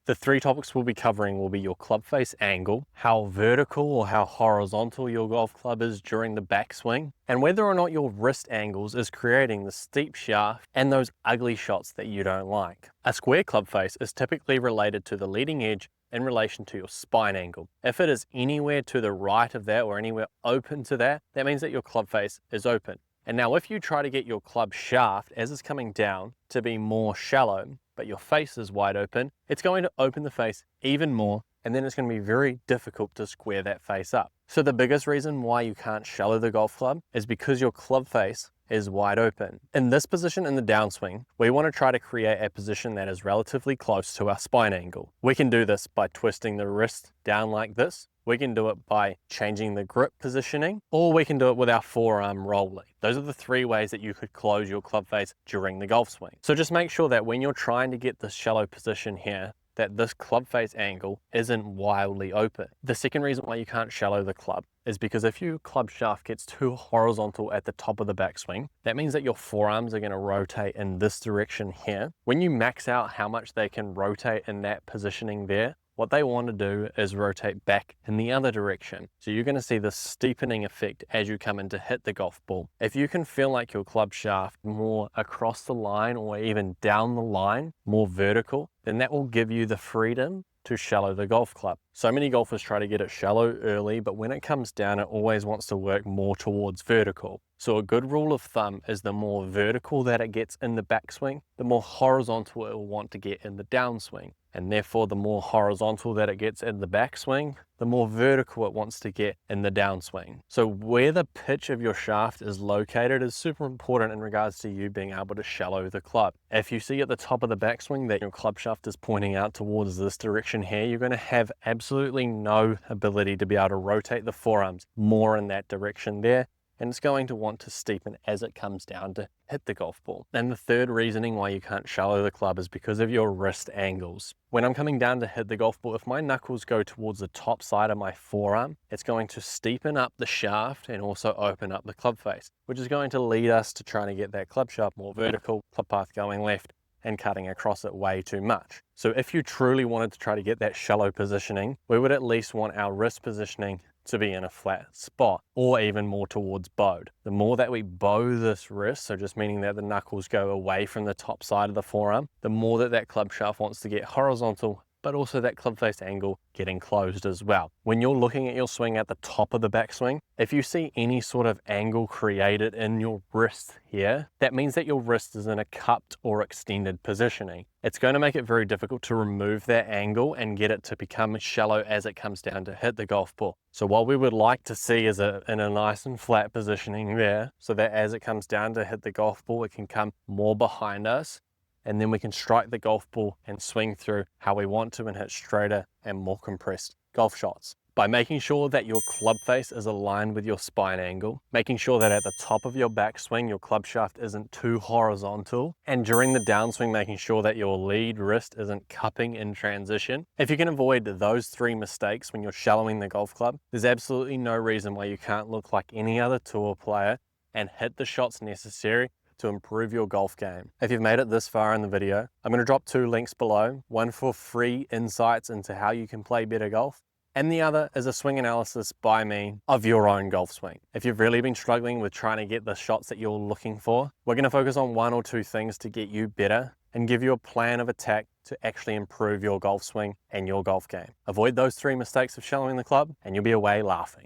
The three topics we'll be covering will be your club face angle, how vertical or how horizontal your golf club is during the backswing, and whether or not your wrist angles is creating the steep shaft and those ugly shots that you don't like. A square club face is typically related to the leading edge in relation to your spine angle. If it is anywhere to the right of that or anywhere open to that, that means that your club face is open. And now if you try to get your club shaft as it's coming down to be more shallow, but your face is wide open, it's going to open the face even more, and then it's going to be very difficult to square that face up. So the biggest reason why you can't shallow the golf club is because your club face is wide open. In this position in the downswing, we want to try to create a position that is relatively close to our spine angle. We can do this by twisting the wrist down like this. We can do it by changing the grip positioning, or we can do it with our forearm rolling. Those are the three ways that you could close your club face during the golf swing. So just make sure that when you're trying to get this shallow position here, that this club face angle isn't wildly open. The second reason why you can't shallow the club is because if your club shaft gets too horizontal at the top of the backswing, that means that your forearms are going to rotate in this direction here. When you max out how much they can rotate in that positioning there, what they want to do is rotate back in the other direction. So you're going to see this steepening effect as you come in to hit the golf ball. If you can feel like your club shaft more across the line or even down the line, more vertical, then that will give you the freedom to shallow the golf club. So many golfers try to get it shallow early, but when it comes down, it always wants to work more towards vertical. So a good rule of thumb is the more vertical that it gets in the backswing, the more horizontal it will want to get in the downswing. And therefore, the more horizontal that it gets in the backswing, the more vertical it wants to get in the downswing. So where the pitch of your shaft is located is super important in regards to you being able to shallow the club. If you see at the top of the backswing that your club shaft is pointing out towards this direction here, you're going to have absolutely no ability to be able to rotate the forearms more in that direction there. And it's going to want to steepen as it comes down to hit the golf ball. And the third reasoning why you can't shallow the club is because of your wrist angles. When I'm coming down to hit the golf ball, if my knuckles go towards the top side of my forearm, it's going to steepen up the shaft and also open up the club face, which is going to lead us to trying to get that club shaft more vertical, club path going left, and cutting across it way too much. So if you truly wanted to try to get that shallow positioning, we would at least want our wrist positioning to be in a flat spot or even more towards bowed. The more that we bow this wrist, so just meaning that the knuckles go away from the top side of the forearm, the more that that club shaft wants to get horizontal, but also that club face angle getting closed as well. When you're looking at your swing at the top of the backswing, if you see any sort of angle created in your wrist here, that means that your wrist is in a cupped or extended positioning. It's going to make it very difficult to remove that angle and get it to become shallow as it comes down to hit the golf ball. So what we would like to see is in a nice and flat positioning there, so that as it comes down to hit the golf ball, it can come more behind us, and then we can strike the golf ball and swing through how we want to and hit straighter and more compressed golf shots. By making sure that your club face is aligned with your spine angle, making sure that at the top of your backswing, your club shaft isn't too horizontal, and during the downswing, making sure that your lead wrist isn't cupping in transition. If you can avoid those three mistakes when you're shallowing the golf club, there's absolutely no reason why you can't look like any other tour player and hit the shots necessary to improve your golf game. If you've made it this far in the video, I'm going to drop 2 links below, one for free insights into how you can play better golf, and the other is a swing analysis by me of your own golf swing. If you've really been struggling with trying to get the shots that you're looking for, we're going to focus on 1 or 2 things to get you better and give you a plan of attack to actually improve your golf swing and your golf game. Avoid those 3 mistakes of shallowing the club and you'll be away laughing.